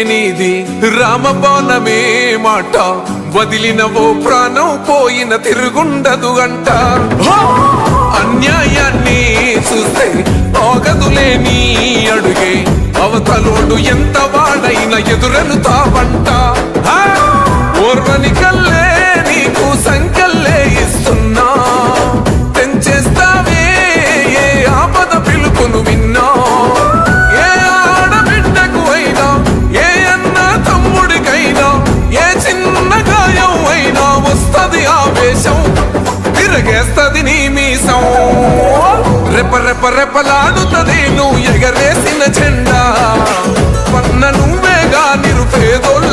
నీది రామబాణమే మాట వదిలినవో ప్రాణం పోయిన తిరుగుండదు అంట అన్యాయాన్ని చూస్తే ఆగదులే నీ అడుగే అవతలోడు ఎంత వాడైనా ఎదురను తావంట ఓర్వని కల్లే నీకు సంకల్లే ఇస్తున్నా తెంచేస్తావే ఏ ఆపద పిలుపును విన్నా ఏ ఆడబిడ్డకు అయినా ఏ అన్న తమ్ముడికైనా ఏ చిన్న గాయం అయినా వస్తది ఆవేశం తిరగేస్తది నీ మీసం రెప రెప రెపలాడుతది నువ్వు ఎగరేసిన జెండా పన్న నువ్వేగా నిరుపేదోళ్ళు